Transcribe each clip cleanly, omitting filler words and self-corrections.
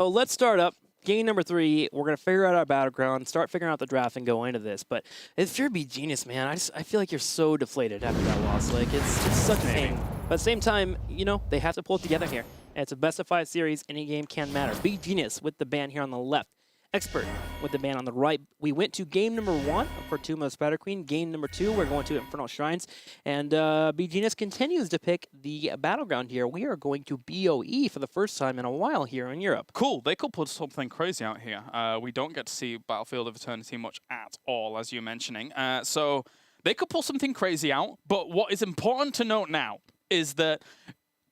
So let's start up. Game number 3, we're going to figure out our battleground, start figuring out the draft, and go into this. But if you're beGenius, man, I feel like you're so deflated after that loss. Like, it's just such a pain. But at the same time, you know, they have to pull it together here. And it's a best-of-5 series. Any game can matter. beGenius with the ban here on the left. Expert with the ban on the right. We went to game number 1 for Tumo Spider Queen. Game number 2, we're going to Infernal Shrines. And beGenius continues to pick the battleground here. We are going to BOE for the first time in a while here in Europe. Cool. They could put something crazy out here. We don't get to see Battlefield of Eternity much at all, as you're mentioning. So they could pull something crazy out. But what is important to note now is that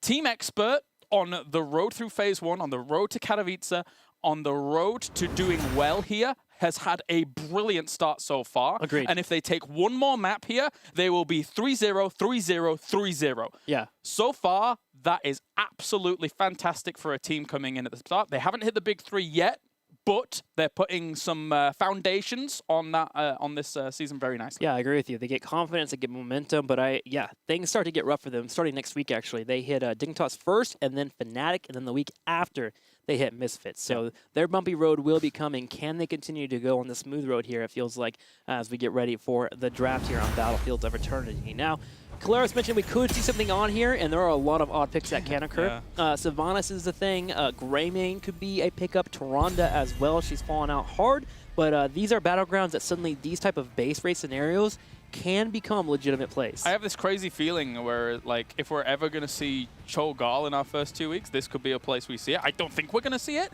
Team Expert on the road through Phase 1, on the road to Katowice, on the road to doing well here, has had a brilliant start so far. Agreed. And if they take one more map here, they will be 3-0, 3-0, 3-0. Yeah. So far, that is absolutely fantastic for a team coming in at the start. They haven't hit the big 3 yet, but they're putting some foundations on that on this season very nicely. Yeah, I agree with you. They get confidence, they get momentum, but things start to get rough for them starting next week, actually. They hit Dignitas first, and then Fnatic, and then the week after, they hit Misfits. So their bumpy road will be coming. Can they continue to go on the smooth road here, it feels like, as we get ready for the draft here on Battlefields of Eternity. Now, Kaleros mentioned we could see something on here, and there are a lot of odd picks that can occur. Sylvanas is the thing. Greymane could be a pickup. Tyrande as well. She's fallen out hard. But these are battlegrounds that suddenly these type of base race scenarios can become legitimate plays. I have this crazy feeling where, like, if we're ever going to see Cho'Gall in our first 2 weeks, this could be a place we see it. I don't think we're going to see it.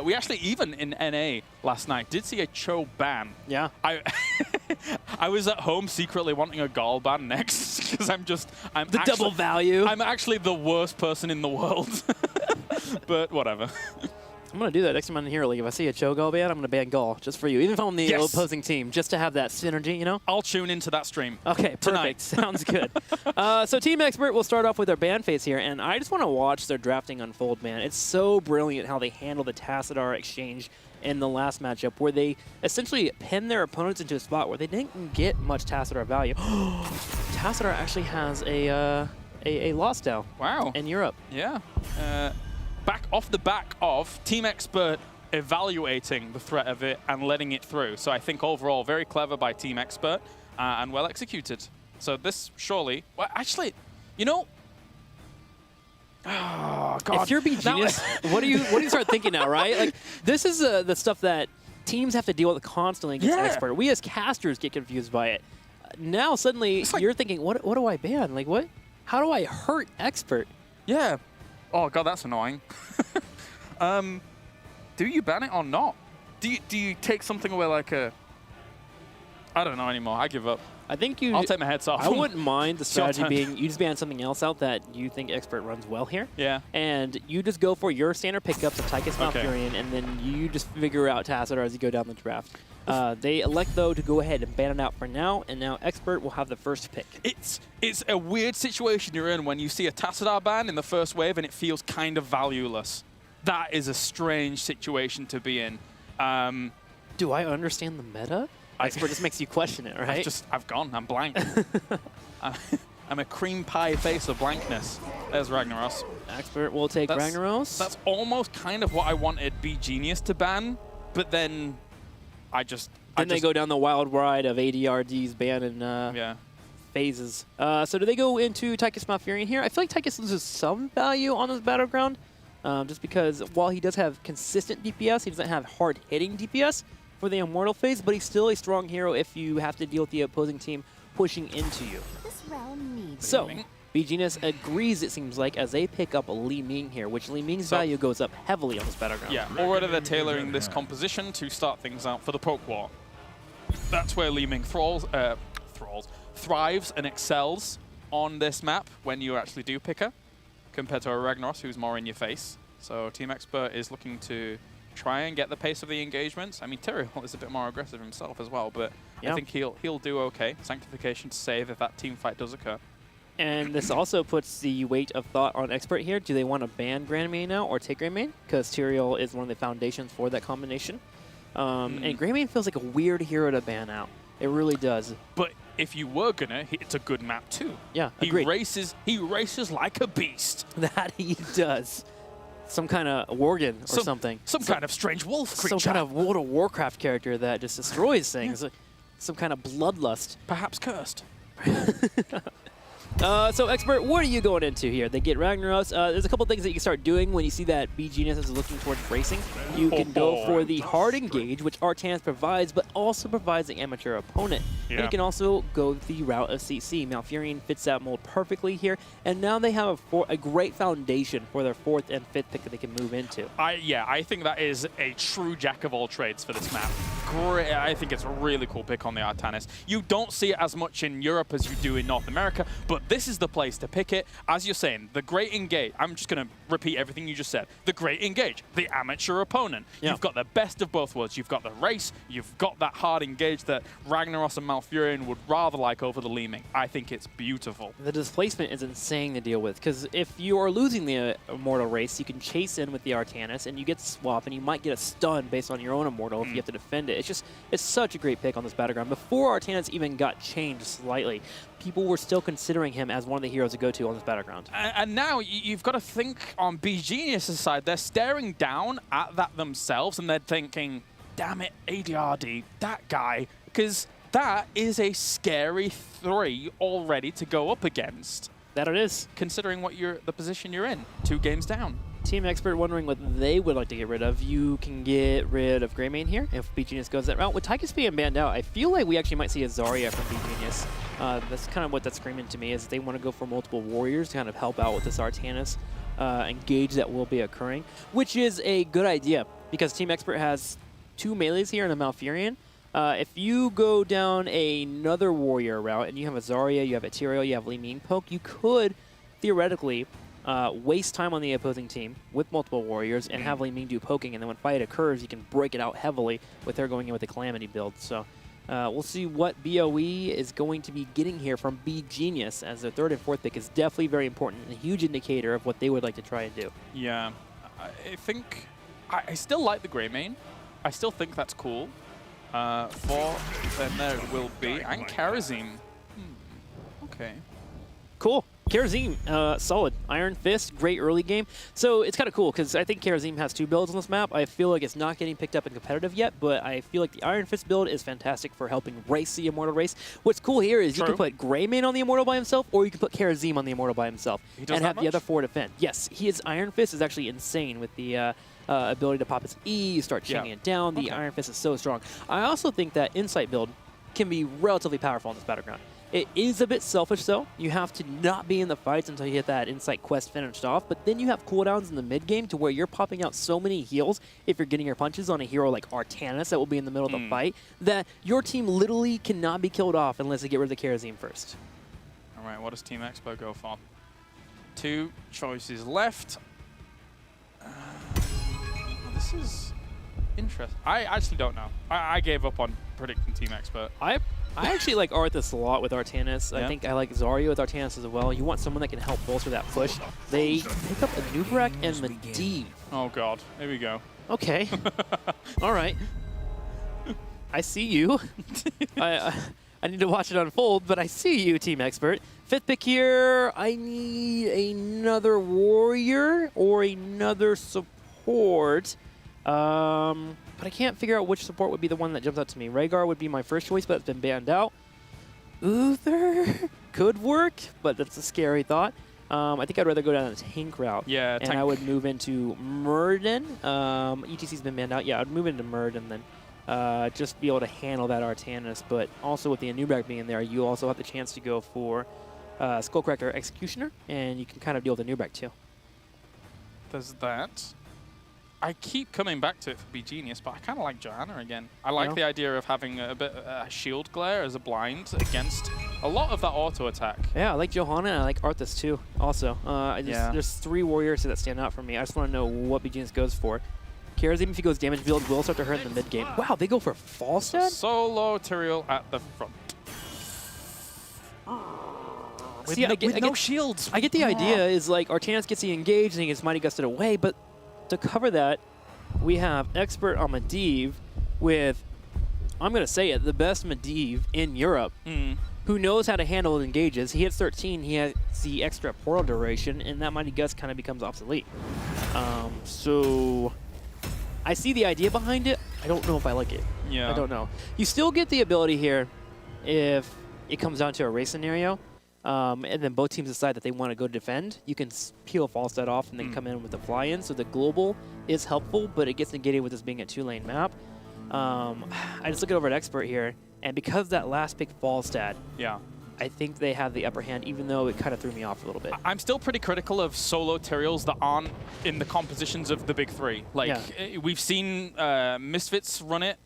We actually, even in NA last night, did see a Cho ban. Yeah. I was at home secretly wanting a Gall ban next because I'm the double value. I'm actually the worst person in the world. But whatever. I'm going to do that next time I'm in Hero League. If I see a Cho'Gall ban, I'm going to ban Gall just for you. Even if I'm on the opposing team, just to have that synergy, you know? I'll tune into that stream. Okay, perfect. Sounds good. So Team Expert will start off with their ban phase here, and I just want to watch their drafting unfold, man. It's so brilliant how they handle the Tassadar exchange in the last matchup, where they essentially pinned their opponents into a spot where they didn't get much Tassadar value. Tassadar actually has a loss now. Wow. In Europe. Yeah. Back off the back of Team Expert evaluating the threat of it and letting it through. So I think overall very clever by Team Expert and well executed. So this surely, well, actually, you know, oh God. If you're beGenius, what do you start thinking now, right? Like, this is the stuff that teams have to deal with constantly against Expert. We as casters get confused by it. Now suddenly you're thinking, what do I ban? Like, what? How do I hurt Expert? Yeah. Oh God, that's annoying. Do you ban it or not? Do you take something away like a? I don't know anymore. I give up. I think I'll take my heads off. I wouldn't mind the strategy being you just ban something else out that you think Expert runs well here. Yeah. And you just go for your standard pickups of Tychus Malfurion, and then you just figure out Tassadar as you go down the draft. They elect, though, to go ahead and ban it out for now, and now Expert will have the first pick. It's a weird situation you're in when you see a Tassadar ban in the first wave and it feels kind of valueless. That is a strange situation to be in. Do I understand the meta? Expert just makes you question it, right? I've gone. I'm blank. I'm a cream pie face of blankness. There's Ragnaros. Expert will take Ragnaros. That's almost kind of what I wanted beGenius to ban, but then they go down the wild ride of ADRD's ban and phases. So do they go into Tychus Malfurion here? I feel like Tychus loses some value on this battleground, just because while he does have consistent DPS, he doesn't have hard-hitting DPS for the Immortal phase, but he's still a strong hero if you have to deal with the opposing team pushing into you. This realm needs so, beGenius agrees, it seems like, as they pick up Li Ming here, which Li Ming's value goes up heavily on this battleground. Yeah, already they're tailoring this composition to start things out for the poke war. That's where Li Ming thrives and excels on this map when you actually do pick her, compared to a Ragnaros who's more in your face. So Team Expert is looking to try and get the pace of the engagements. I mean, Tyrael is a bit more aggressive himself as well, but I think he'll do okay. Sanctification to save if that team fight does occur. And this also puts the weight of thought on Expert here. Do they want to ban Greymane now or take Greymane? Because Tyrael is one of the foundations for that combination. And Greymane feels like a weird hero to ban out. It really does. But if you were gonna, it's a good map too. Yeah, he races like a beast. That he does. some kind of worgen or something. Some kind of strange wolf creature. Some kind of World of Warcraft character that just destroys things. Some kind of bloodlust. Perhaps cursed. So, Expert, what are you going into here? They get Ragnaros. There's a couple things that you can start doing when you see that beGenius is looking towards racing. You can go for the hard engage, which Artanis provides, but also provides the amateur opponent. Yeah. And you can also go the route of CC. Malfurion fits that mold perfectly here, and now they have a great foundation for their 4th and 5th pick that they can move into. I think that is a true jack of all trades for this map. Great. I think it's a really cool pick on the Artanis. You don't see it as much in Europe as you do in North America, but this is the place to pick it. As you're saying, the great engage. I'm just going to repeat everything you just said. The great engage, the amateur opponent. Yeah. You've got the best of both worlds. You've got the race. You've got that hard engage that Ragnaros and Malfurion would rather like over the Leeming. I think it's beautiful. The displacement is insane to deal with, because if you are losing the Immortal race, you can chase in with the Artanis, and you get swap, and you might get a stun based on your own Immortal if you have to defend it. It's such a great pick on this battleground. Before Artanis even got changed slightly, people were still considering him as one of the heroes to go to on this battleground. And now you've got to think on beGenius' side. They're staring down at that themselves, and they're thinking, damn it, ADRD, that guy, because that is a scary 3 already to go up against. That it is. Considering the position you're in, 2 games down. Team Expert wondering what they would like to get rid of. You can get rid of Greymane here if beGenius goes that route. With Tychus being banned out, I feel like we actually might see a Zarya from beGenius. That's kind of what that's screaming to me, is they want to go for multiple warriors to kind of help out with this Artanis engage that will be occurring, which is a good idea because Team Expert has 2 melees here in the Malfurion. If you go down another warrior route and you have a Zarya, you have a Tyrael, you have Li Ming poke, you could theoretically waste time on the opposing team with multiple warriors and have Li Ming do poking, and then when fight occurs, you can break it out heavily with her going in with the Calamity build. So we'll see what BOE is going to be getting here from beGenius, as their 3rd and 4th pick is definitely very important and a huge indicator of what they would like to try and do. Yeah, I think I still like the Greymane. I still think that's cool. Then there will be, and Karazim. Okay. Cool. Karazim, solid. Iron Fist, great early game. So it's kind of cool because I think Karazim has 2 builds on this map. I feel like it's not getting picked up in competitive yet, but I feel like the Iron Fist build is fantastic for helping race the Immortal race. What's cool here is you can put Greymane on the Immortal by himself, or you can put Karazim on the Immortal by himself and have the other 4 defend. Yes, his Iron Fist is actually insane with the ability to pop his E, you start chaining it down. The Iron Fist is so strong. I also think that Insight build can be relatively powerful on this battleground. It is a bit selfish, though. You have to not be in the fights until you get that Insight quest finished off, but then you have cooldowns in the mid-game to where you're popping out so many heals if you're getting your punches on a hero like Artanis that will be in the middle of the fight, that your team literally cannot be killed off unless they get rid of the Karazim first. All right, what does Team Expo go for? 2 choices left. This is interesting. I actually don't know. I gave up on predicting Team Expert. I actually like Arthas a lot with Artanis. I think I like Zarya with Artanis as well. You want someone that can help bolster that push. They pick up Anub'arak and Medivh. Oh god, here we go. Okay. All right. I see you. I need to watch it unfold, but I see you, Team Expert. 5th pick here. I need another warrior or another support. But I can't figure out which support would be the one that jumps out to me. Rhaegar would be my first choice, but it's been banned out. Uther could work, but that's a scary thought. I think I'd rather go down the tank route. Yeah, and I would move into Murden. ETC's been banned out. Yeah, I'd move into Murden then. Just be able to handle that Artanis. But also with the Anub'arak being there, you also have the chance to go for Skullcracker Executioner, and you can kind of deal with Anub'arak too. There's that. I keep coming back to it for beGenius, but I kind of like Johanna again. I like the idea of having a bit of shield glare as a blind against a lot of that auto attack. Yeah, I like Johanna and I like Arthas too, also. There's 3 warriors that stand out for me. I just want to know what beGenius goes for. Karazim, if he goes damage build, will start to hurt in the mid game. Wow, they go for Falstad? Solo Tyrael at the front. See, I get no shields. I get the idea is like Artanis gets the engaged and he gets Mighty Gusted away, but to cover that, we have Expert on Medivh with, I'm going to say it, the best Medivh in Europe, who knows how to handle engages. He hits 13, he has the extra portal duration, and that Mighty Gust kind of becomes obsolete. So I see the idea behind it. I don't know if I like it. Yeah. I don't know. You still get the ability here if it comes down to a race scenario, and then both teams decide that they want to go defend. You can peel Falstad off and then come in with the fly-in. So the global is helpful, but it gets negated with this being a 2-lane map. I just look it over at Expert here, and because that last pick Falstad, Yeah. I think they have the upper hand, even though it kind of threw me off a little bit. I'm still pretty critical of solo Tyraels that aren't in the compositions of the big three. Like, we've seen Misfits run it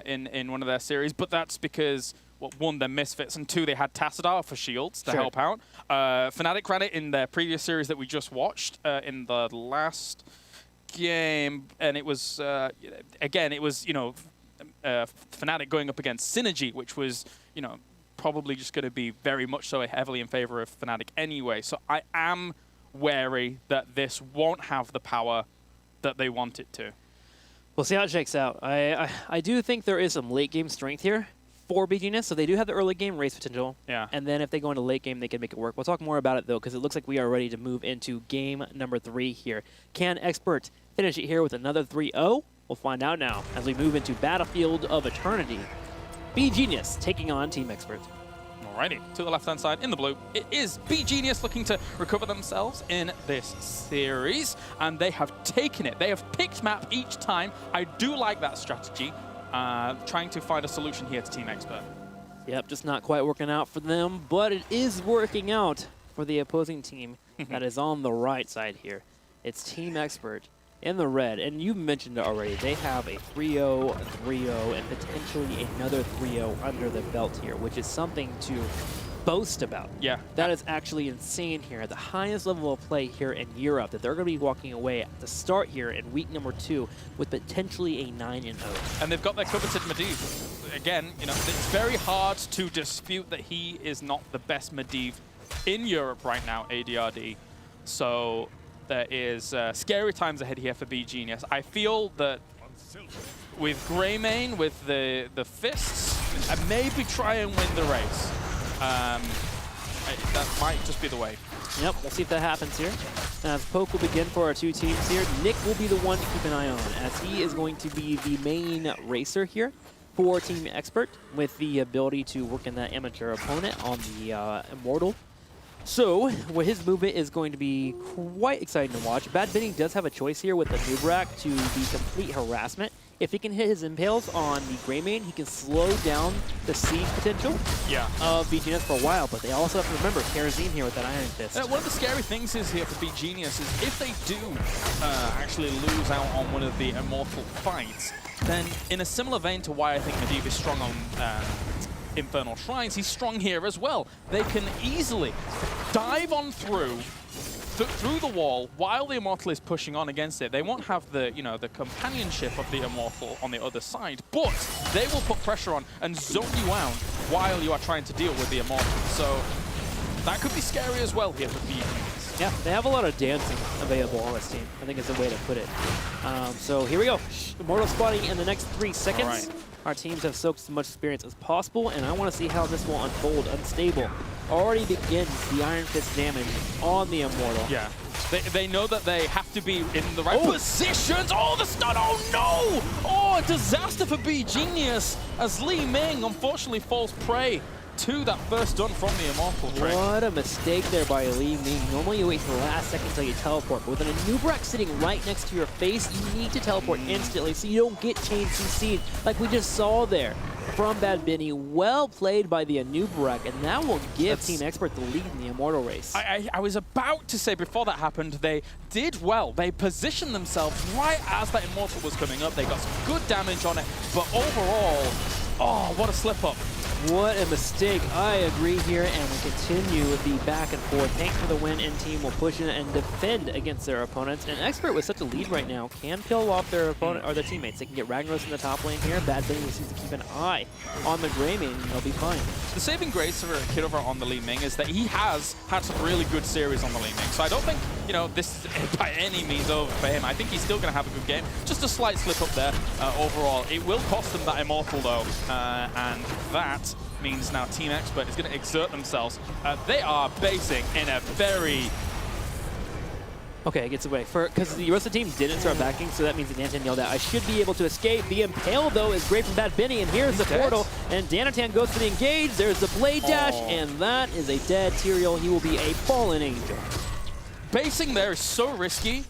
in one of their series, but that's because, well, one, they're Misfits, and two, they had Tassadar for shields to help out. Fnatic ran it in their previous series that we just watched in the last game, and it was, again, it was, you know, Fnatic going up against Synergy, which was, you know, probably just going to be very much so heavily in favor of Fnatic anyway. So I am wary that this won't have the power that they want it to. We'll see how it shakes out. I do think there is some late game strength here for beGenius, so they do have the early game race potential. Yeah. And then if they go into late game, they can make it work. We'll talk more about it though, because it looks like we are ready to move into game number 3 here. Can Expert finish it here with another 3-0? We'll find out now as we move into Battlefield of Eternity. beGenius taking on Team Expert. Alrighty, to the left-hand side in the blue, it is beGenius looking to recover themselves in this series, and they have taken it. They have picked map each time. I do like that strategy, trying to find a solution here to Team Expert. Yep, just not quite working out for them, but it is working out for the opposing team that is on the right side here. It's Team Expert in the red, and you mentioned it already. They have a 3-0, a 3-0, and potentially another 3-0 under the belt here, which is something to boast about. Yeah. That is actually insane here. At the highest level of play here in Europe, that they're going to be walking away at the start here in week number 2 with potentially a 9-0. And they've got their coveted Medivh. Again, you know, it's very hard to dispute that he is not the best Medivh in Europe right now, ADRD. So there is scary times ahead here for beGenius. I feel that with Greymane, with the fists, I maybe try and win the race. That might just be the way. Yep, we'll see if that happens here. As Poke will begin for our two teams here, Nick will be the one to keep an eye on, as he is going to be the main racer here for Team Expert, with the ability to work in that amateur opponent on the Immortal. So, well, his movement is going to be quite exciting to watch. Bad Benny does have a choice here with the Nubrak to be complete harassment. If he can hit his impales on the Greymane, he can slow down the siege potential of beGenius for a while. But they also have to remember Karazine here with that Iron Fist. One of the scary things is here for beGenius is if they do actually lose out on one of the Immortal fights, then in a similar vein to why I think Medivh is strong on Infernal Shrines, he's strong here as well. They can easily dive on through the wall while the Immortal is pushing on against it. They won't have the, you know, the companionship of the Immortal on the other side, but they will put pressure on and zone you out while you are trying to deal with the Immortal. So that could be scary as well here for beGenius. Yeah, they have a lot of dancing available on this team, I think is the way to put it. So here we go. Immortal spawning in the next 3 seconds. All right. Our teams have soaked as much experience as possible, and I want to see how this will unfold. Unstable already begins the Iron Fist damage on the Immortal. Yeah. They know that they have to be in the right positions. Oh, the stun! Oh, no! Oh, a disaster for beGenius as Li Ming unfortunately falls prey to that first stun from the Immortal trick. What a mistake there by Li Ming. Normally you wait till the last second until you teleport, but with an Nubrak sitting right next to your face, you need to teleport instantly so you don't get chain CC'd like we just saw there from Bad Benny. Well played by the Nubrak, and that will give Team Expert the lead in the Immortal race. I was about to say before that happened, they did well. They positioned themselves right as that Immortal was coming up. They got some good damage on it, but overall, oh, what a slip-up. What a mistake. I agree here, and we continue with the back and forth. Thanks for the win, and team will push in and defend against their opponents. And Expert with such a lead right now can peel off their opponent or their teammates. They can get Ragnaros in the top lane here. Bad Benny just needs to keep an eye on the Greymane, and they'll be fine. The saving grace for Kidover on the Li Ming is that he has had some really good series on the Li Ming. So I don't think, you know, this is by any means over for him. I think he's still going to have a good game. Just a slight slip up there overall. It will cost them that Immortal though, and that means now Team Expert is going to exert themselves. They are basing in a very Okay, it gets away. Because the rest of the team didn't start backing, so that means that Danatan yelled out, I should be able to escape. The Impale, though, is great from Bad Benny, and here's the portal. And Danatan goes for the engage. There's the Blade Dash, and that is a dead Tyrael. He will be a fallen angel. Basing there is so risky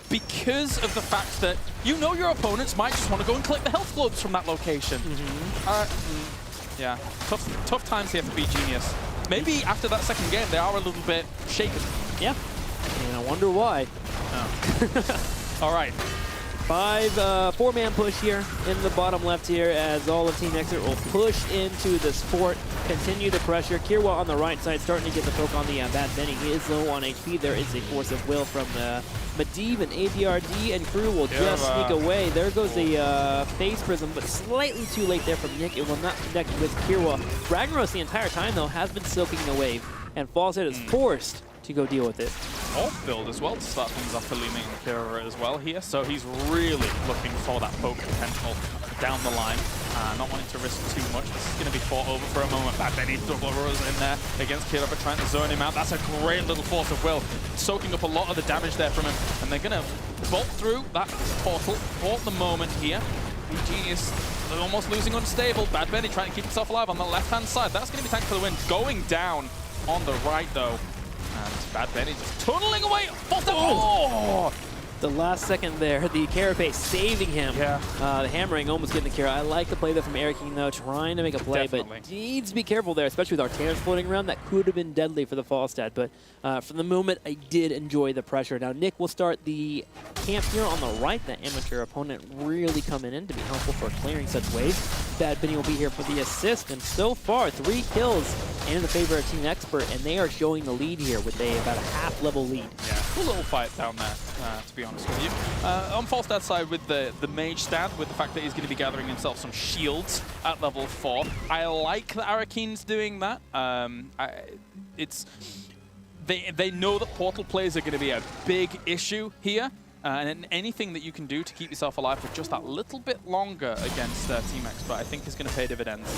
because of the fact that you know your opponents might just want to go and collect the health globes from that location. Yeah, tough times here for beGenius. Maybe after that second game, they are a little bit shaken. Yeah. And I wonder why. Oh. All right. Four-man push here in the bottom left here as all of Team Exit will push into the fort, continue the pressure. Kirwa on the right side starting to get the poke on the Bad Benny. He is low on HP. There is a force of will from Medivh and ADRD, and crew will just sneak away. There goes the Phase Prism, but slightly too late there from Nick. It will not connect with Kirwa. Ragnaros the entire time, though, has been soaking the wave, and Falsehead is forced to go deal with it. Off build as well to start things off for Leeming and Kira as well here, so he's really looking for that poke potential down the line. Not wanting to risk too much. This is going to be fought over for a moment. Bad Benny double arrows in there against Kira, but trying to zone him out. That's a great little force of will, soaking up a lot of the damage there from him, and they're going to bolt through that portal for the moment here. beGenius almost losing unstable. Bad Benny trying to keep himself alive on the left-hand side. That's going to be tank for the win. Going down on the right, though. And Bad Benny just tunneling away. The last second there, the Carapace saving him. Yeah. The hammering almost getting the Kira. I like the play there from Eric King, though, trying to make a play, but needs to be careful there, especially with Artanis floating around. That could have been deadly for the Falstad, but from the moment, I did enjoy the pressure. Now, Nick will start the camp here on the right. That amateur opponent really coming in to be helpful for clearing such waves. Bad Benny will be here for the assist, and so far, 3 kills in the favor of Team Expert, and they are showing the lead here with about a half-level lead. Yeah, a little fight down there, to be honest with you. On Falstad's side with the mage stand, with the fact that he's going to be gathering himself some shields at level 4. I like that Arakine's doing that. They know that portal plays are going to be a big issue here. And anything that you can do to keep yourself alive for just that little bit longer against Team Expert, I think is going to pay dividends.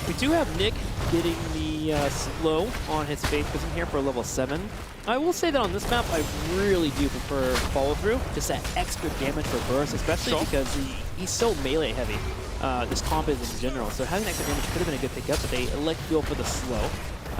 We do have Nick getting the slow on his Phase Prism here for level 7. I will say that on this map, I really do prefer follow-through. Just that extra damage for burst, especially because he's so melee heavy. This comp is in general. So having extra damage could have been a good pickup, but they elect to go for the slow.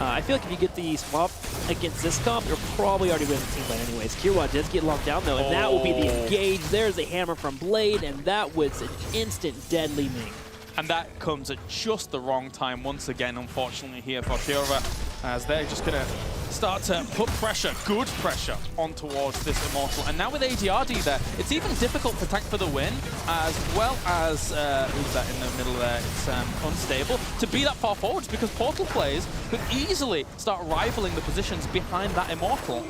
I feel like if you get the swap against this comp, you're probably already winning the team fight anyways. Kirwa does get locked down, though, and that will be the engage. There's a hammer from Blade, and that was an instant deadly Ming. And that comes at just the wrong time once again, unfortunately, here for Kira, as they're just going to start to put pressure, good pressure, on towards this Immortal. And now with ADRD there, it's even difficult to tank for the win, as well as, who's that in the middle there? It's unstable. To be that far forwards, because Portal players could easily start rivaling the positions behind that Immortal.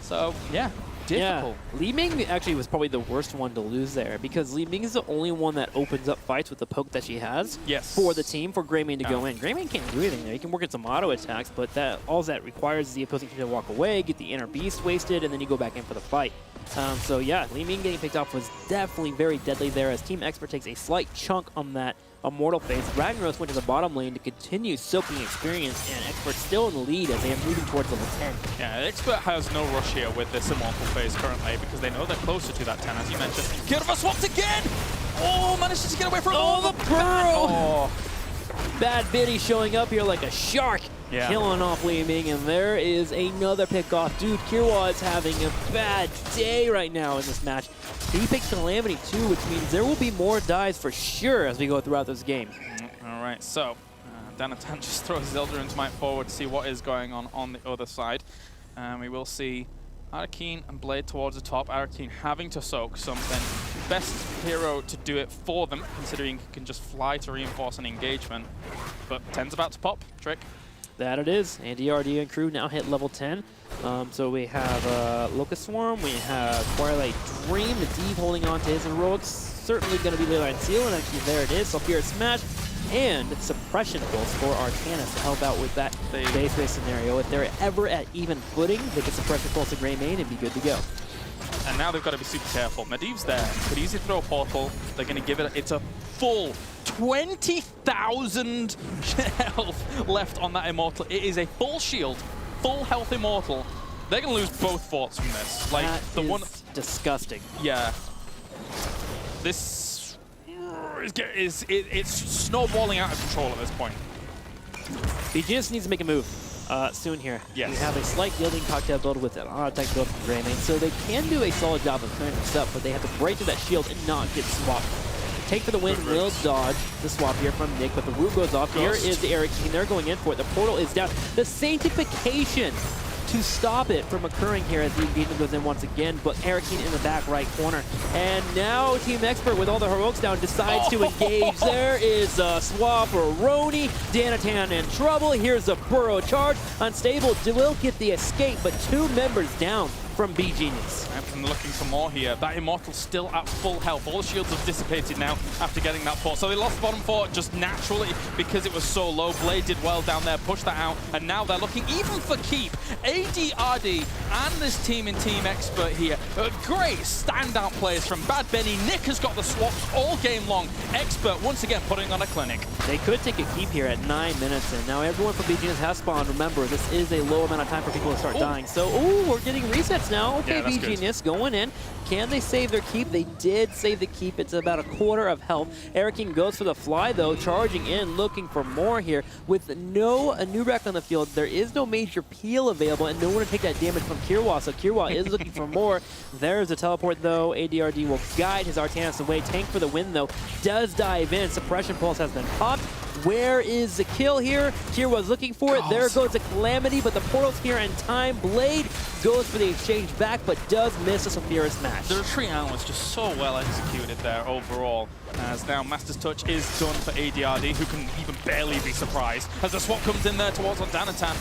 So, yeah. Difficult. Yeah, Li Ming actually was probably the worst one to lose there, because Li Ming is the only one that opens up fights with the poke that she has for the team, for Greymane to go in. Greymane can't do anything there. He can work in some auto attacks, but all that requires is the opposing team to walk away, get the inner beast wasted, and then you go back in for the fight. So yeah, Li Ming getting picked off was definitely very deadly there, as Team Expert takes a slight chunk on that Immortal phase. Ragnaros went to the bottom lane to continue soaking experience, and Expert still in the lead as they are moving towards level 10. Yeah, Expert has no rush here with this Immortal phase currently, because they know they're closer to that 10, as you mentioned. Kirva swapped again! Oh, manages to get away from the burrow! Bad Benny showing up here like a shark, killing off Li Ming, and there is another pick-off. Dude, Kirwa is having a bad day right now in this match. He picked Calamity too, which means there will be more dives for sure as we go throughout this game. All right, so Danatan just throws Zelda into Might forward to see what is going on the other side. We will see Arakeen and Blade towards the top. Arakeen having to soak something. Best hero to do it for them, considering he can just fly to reinforce an engagement. But 10's about to pop. Trick. That it is. And DRD and crew now hit level 10. So we have Locust Swarm, we have Twilight Dream, Medivh holding on to his heroics. Certainly going to be Leyline Seal, and actually there it is. Sulfurious Smash and Suppression Pulse for Artanis to help out with that base race scenario. If they're ever at even footing, they can Suppression Pulse to Greymane and be good to go. And now they've got to be super careful. Medivh's there. Could easily throw a portal. They're going to give it. It's a full 20,000 health left on that Immortal. It is a full shield, full health Immortal. They're going to lose both forts from this. Like, that the is one... disgusting. Yeah. This it's snowballing out of control at this point. beGenius needs to make a move soon here. Yes. You have a slight yielding cocktail build with an auto-attack build from Greymane, so they can do a solid job of clearing this up, but they have to break through that shield and not get swapped. Take for the win will dodge the swap here from Nick, but the root goes off. Ghost. Here is the Eric King. They're going in for it. The portal is down. The Sanctification to stop it from occurring here as the engagement goes in once again, but Eric King in the back right corner. And now Team Expert, with all the heroics down, decides to engage. There is a swap for Roni. Danatan in trouble. Here's a burrow charge. Unstable will get the escape, but 2 members down from beGenius. And looking for more here. That Immortal's still at full health. All the shields have dissipated now after getting that fort. So they lost bottom fort just naturally because it was so low. Blade did well down there, pushed that out, and now they're looking even for keep. ADRD and this team in Team Expert here. Great standout players from Bad Benny. Nick has got the swaps all game long. Expert once again putting on a clinic. They could take a keep here at 9 minutes in. Now everyone from beGenius has spawned. Remember, this is a low amount of time for people to start dying. So, we're getting resets now. Okay, yeah, beGenius going in. Can they save their keep? They did save the keep. It's about a quarter of health. Eric King goes for the fly, though, charging in, looking for more here. With no Anubrak on the field, there is no major peel available, and no one to take that damage from Kirwa. So Kirwa is looking for more. There's a teleport, though. ADRD will guide his Artanis away. Tank for the win, though, does dive in. Suppression Pulse has been popped. Where is the kill here? Kirwa's looking for it. There goes the Calamity, but the portal's here in time. Blade goes for the exchange back, but does miss a Sophia smash. The retreat out was just so well executed there overall. As now Master's Touch is done for ADRD, who can even barely be surprised. As the swap comes in there towards Danatan,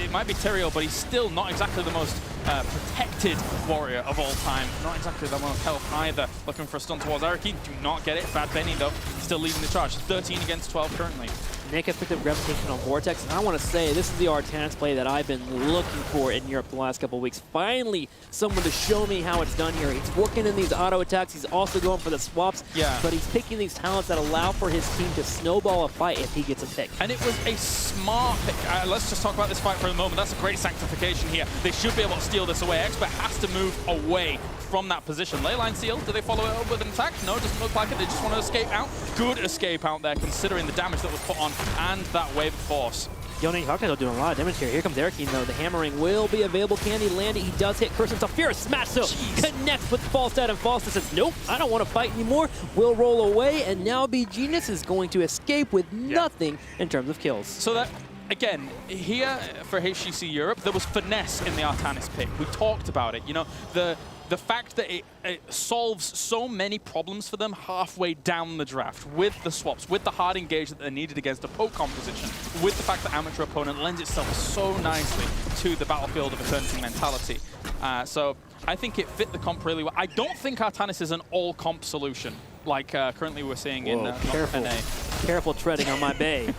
it might be Tyrael, but he's still not exactly the most protected warrior of all time. Not exactly the most health either. Looking for a stun towards Araki, do not get it. Bad Benny, though, still leading the charge. 13 against 12 currently. Nick has picked up Gravitational Vortex, and I want to say this is the Artanis play that I've been looking for in Europe the last couple of weeks. Finally, someone to show me how it's done here. He's working in these auto attacks. He's also going for the swaps, but he's picking these talents that allow for his team to snowball a fight if he gets a pick. And it was a smart pick. Let's just talk about this fight for a moment. That's a great sanctification here. They should be able to steal this away. Expert has to move away from that position. Leyline Seal, do they follow it up with an attack? No, doesn't look like it. They just want to escape out. Good escape out there, considering the damage that was put on and that wave of force. Yoni Cocktail doing a lot of damage here. Here comes Eric, though. The hammering will be available. Can he land it? He does hit. Curse himself. Fierce smash, so connects with Falstad, and Falstad says, nope, I don't want to fight anymore. Will roll away, and now beGenius is going to escape with nothing in terms of kills. So that, again, here for HGC Europe, there was finesse in the Artanis pick. We talked about it. You know, the fact that it solves so many problems for them halfway down the draft with the swaps, with the hard engage that they needed against a poke composition, with the fact that amateur opponent lends itself so nicely to the battlefield of eternity mentality. So I think it fit the comp really well. I don't think Artanis is an all-comp solution like currently we're seeing in Careful treading on my bay.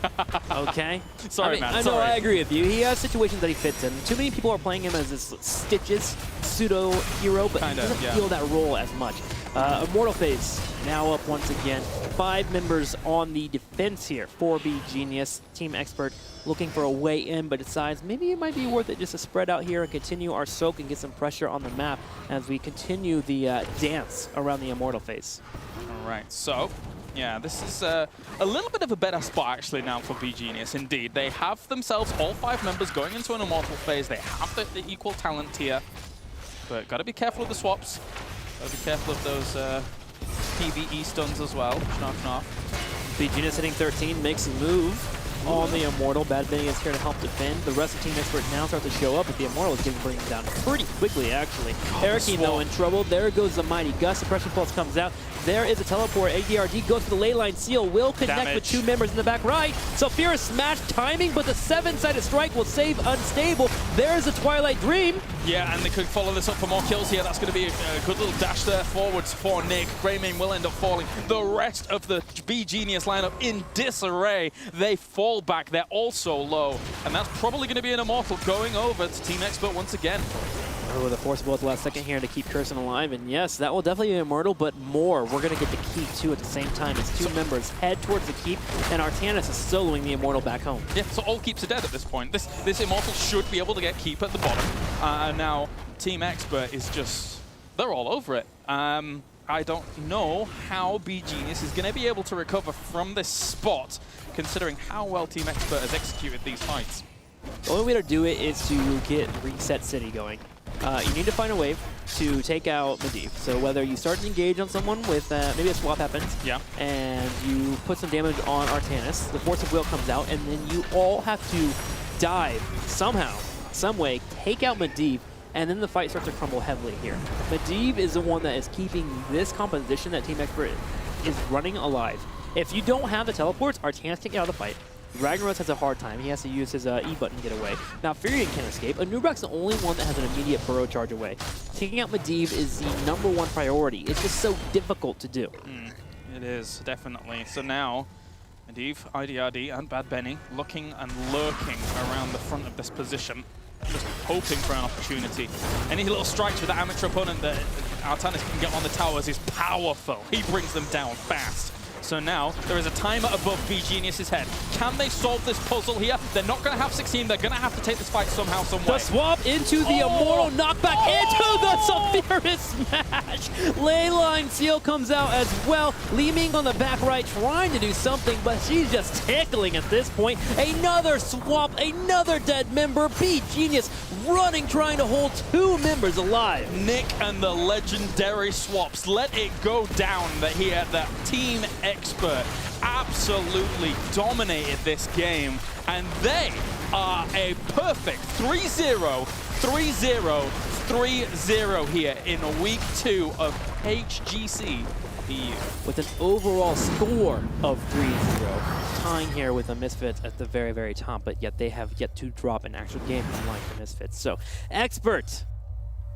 Okay? Sorry, man. I know, I agree with you. He has situations that he fits in. Too many people are playing him as this Stitches pseudo-hero, but he doesn't feel that role as much. Immortal Phase now up once again. 5 members on the defense here for beGenius. Team Expert looking for a way in, but decides maybe it might be worth it just to spread out here and continue our soak and get some pressure on the map as we continue the dance around the Immortal Phase. All right, so yeah, this is a little bit of a better spot actually now for beGenius. Indeed, they have themselves all 5 members going into an Immortal Phase. They have the equal talent tier, but got to be careful of the swaps. Got to be careful of those PvE stuns as well. Knock. beGenius hitting 13, makes a move on the Immortal. Bad Benny is here to help defend. The rest of Team Expert now start to show up, but the Immortal is getting burned down pretty quickly, actually. Erikine, though, in trouble. There goes the Mighty Gust. Suppression Pulse comes out. There is a teleport. ADRD goes for the Leyline Seal. Will connect with 2 members in the back right. Saphira smash timing, but the 7-sided strike will save Unstable. There's a Twilight Dream. Yeah, and they could follow this up for more kills here. That's going to be a good little dash there forwards for Nick. Greymane will end up falling. The rest of the beGenius lineup in disarray. They fall back. They're also low. And that's probably going to be an Immortal going over to Team Expert once again. Oh, the Forcible at the last second here to keep Kirsten alive. And yes, that will definitely be Immortal, but more. We're going to get the Keep, too, at the same time as 2 members head towards the Keep, and Artanis is soloing the Immortal back home. Yeah, so all Keeps are dead at this point. This Immortal should be able to get Keep at the bottom. and now Team Expert is just, they're all over it. I don't know how beGenius is going to be able to recover from this spot, considering how well Team Expert has executed these fights. The only way to do it is to get Reset City going. You need to find a wave to take out Medivh. So whether you start to engage on someone with, maybe a swap happens, yeah, and you put some damage on Artanis, the Force of Will comes out, and then you all have to dive somehow, some way, take out Medivh, and then the fight starts to crumble heavily here. Medivh is the one that is keeping this composition that Team Expert is running alive. If you don't have the teleports, Artanis can get out of the fight. Ragnaros has a hard time. He has to use his E button to get away. Now Furion can escape. Anubrak's the only one that has an immediate burrow charge away. Taking out Medivh is the #1 priority. It's just so difficult to do. It is, definitely. So now, Medivh, IDRD, and Bad Benny looking and lurking around the front of this position, just hoping for an opportunity. Any little strikes with the amateur opponent that Artanis can get on the towers is powerful. He brings them down fast. So now, there is a timer above beGenius's head. Can they solve this puzzle here? They're not going to have 16. They're going to have to take this fight somehow, some way. The swap into the Immortal knockback into the Sulfuras smash. Leyline Seal comes out as well. Li Ming on the back right trying to do something, but she's just tickling at this point. Another swap, another dead member. beGenius running, trying to hold 2 members alive. Nick and the legendary swaps. Let it go down that he had that Team Expert absolutely dominated this game, and they are a perfect 3-0, 3-0, 3-0 here in week 2 of HGC EU. With an overall score of 3-0, tying here with the Misfits at the very, very top, but yet they have yet to drop an actual game unlike the Misfits. So, Expert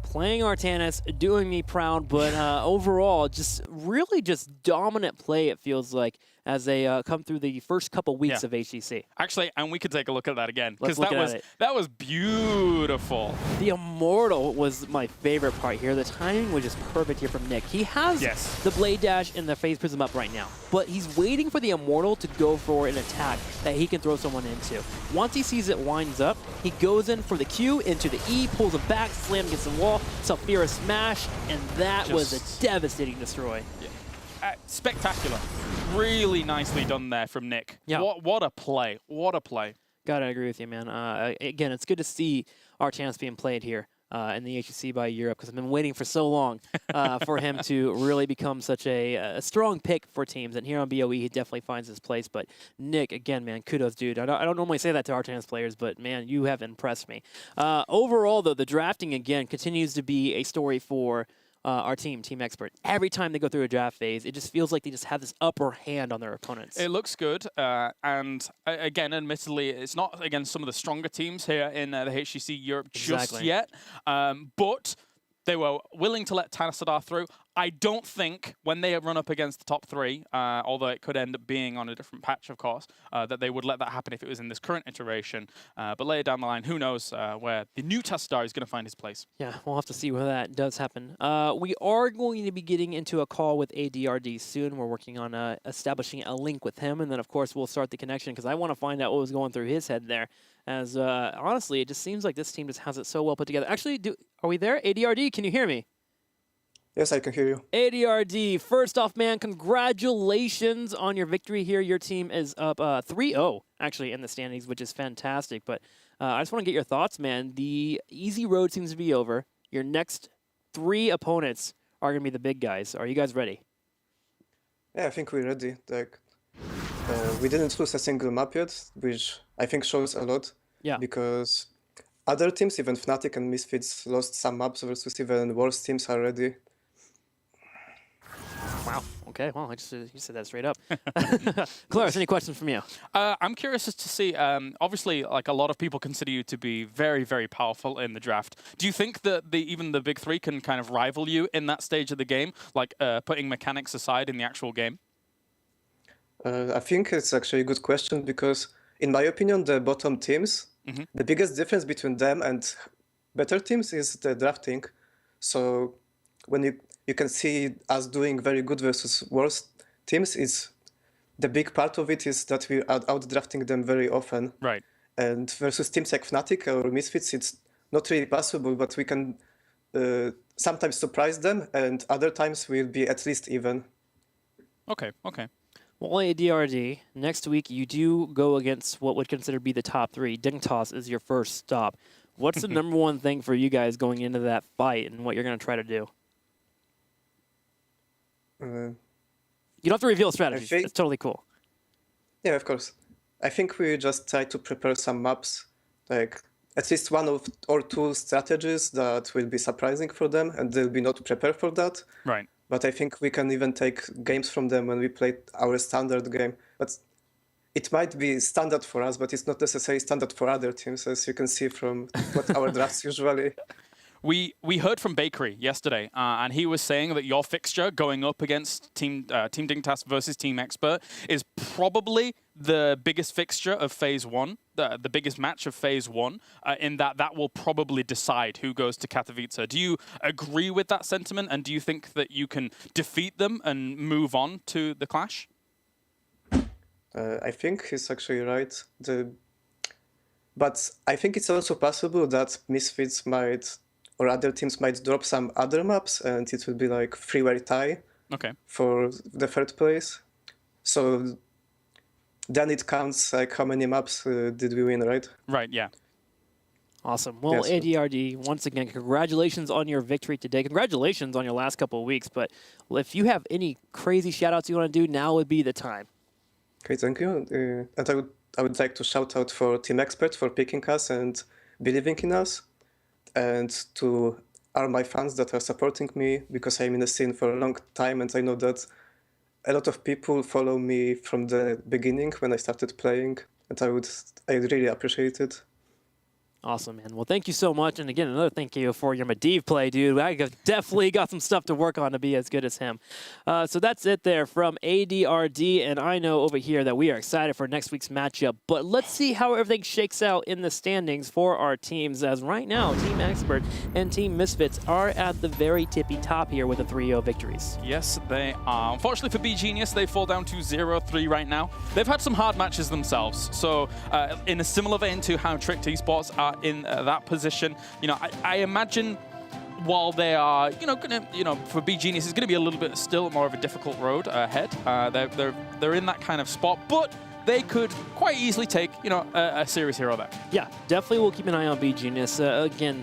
playing Artanis, doing me proud, but overall, just really just dominant play, it feels like, as they come through the first couple weeks of HGC. Actually, and we could take a look at that again, because that was beautiful. The Immortal was my favorite part here. The timing was just perfect here from Nick. He has the Blade Dash and the Phase Prism up right now, but he's waiting for the Immortal to go for an attack that he can throw someone into. Once he sees it winds up, he goes in for the Q, into the E, pulls him back, slam against the wall, Sulfuras smash, and that was a devastating destroy. Spectacular. Really nicely done there from Nick. Yeah. What a play. What a play. Gotta agree with you, man. Again, it's good to see Artanis being played here in the HGC by Europe, because I've been waiting for so long for him to really become such a strong pick for teams. And here on BOE, he definitely finds his place. But Nick, again, man, kudos, dude. I don't normally say that to Artanis players, but man, you have impressed me. Overall, though, the drafting, again, continues to be a story for our Team Expert. Every time they go through a draft phase, it just feels like they just have this upper hand on their opponents. It looks good, and again, admittedly, it's not against some of the stronger teams here in the HGC Europe just yet, but they were willing to let Tanasadar through. I don't think when they run up against the top 3, although it could end up being on a different patch, of course, that they would let that happen if it was in this current iteration. But later down the line, who knows where the new Tanasadar is going to find his place. Yeah, we'll have to see where that does happen. We are going to be getting into a call with ADRD soon. We're working on establishing a link with him, and then, of course, we'll start the connection, because I want to find out what was going through his head there. As, honestly, it just seems like this team just has it so well put together. Actually, are we there? ADRD, can you hear me? Yes, I can hear you. ADRD, first off, man, congratulations on your victory here. Your team is up 3-0, actually, in the standings, which is fantastic. But I just want to get your thoughts, man. The easy road seems to be over. Your next 3 opponents are going to be the big guys. Are you guys ready? Yeah, I think we're ready. Like, we didn't lose a single map yet, which I think shows a lot. Yeah. Because other teams, even Fnatic and Misfits, lost some maps versus even worse teams already. Wow. Okay. Well, you said that straight up. Clarence, any questions from you? I'm curious as to see, obviously, like, a lot of people consider you to be very, very powerful in the draft. Do you think that even the big 3 can kind of rival you in that stage of the game, like putting mechanics aside in the actual game? I think it's actually a good question, because in my opinion, the bottom teams, the biggest difference between them and better teams is the drafting. So when you can see us doing very good versus worse teams, the big part of it is that we are out-drafting them very often. Right. And versus teams like Fnatic or Misfits, it's not really possible, but we can sometimes surprise them, and other times we'll be at least even. Okay, okay. Well, ADRD, next week you do go against what would consider be the top 3. Dignitas is your first stop. What's the number one thing for you guys going into that fight and what you're going to try to do? You don't have to reveal strategies. It's totally cool. Yeah, of course. I think we just try to prepare some maps, like at least one or two strategies that will be surprising for them, and they'll be not prepared for that. Right. But I think we can even take games from them when we play our standard game. But it might be standard for us, but it's not necessarily standard for other teams, as you can see from what our drafts usually. We heard from Bakery yesterday, and he was saying that your fixture going up against Team Dignitas versus Team Expert is probably the biggest fixture of Phase 1, the biggest match of Phase 1, in that will probably decide who goes to Katowice. Do you agree with that sentiment, and do you think that you can defeat them and move on to the clash? I think he's actually right. But I think it's also possible that Misfits might, or other teams might drop some other maps, and it will be like three-way tie for the third place. So then it counts like how many maps did we win, right? Right, yeah. Awesome. Well, yes. ADRD, once again, congratulations on your victory today. Congratulations on your last couple of weeks. But if you have any crazy shout-outs you want to do, now would be the time. Okay, thank you. And I would like to shout out for Team Expert for picking us and believing in us, and to all my fans that are supporting me, because I'm in the scene for a long time, and I know that a lot of people follow me from the beginning when I started playing, and I really appreciate it. Awesome, man. Well, thank you so much. And again, another thank you for your Medivh play, dude. I definitely got some stuff to work on to be as good as him. So that's it there from ADRD. And I know over here that we are excited for next week's matchup. But let's see how everything shakes out in the standings for our teams. As right now, Team Expert and Team Misfits are at the very tippy top here with the 3-0 victories. Yes, they are. Unfortunately for beGenius, they fall down to 0-3 right now. They've had some hard matches themselves. So in a similar vein to how Tricked Esports are in that position, I imagine while they are, gonna, for beGenius, it's gonna be a little bit still more of a difficult road ahead. They're in that kind of spot, but they could quite easily take, a serious hero there. Yeah, definitely we'll keep an eye on beGenius. Again,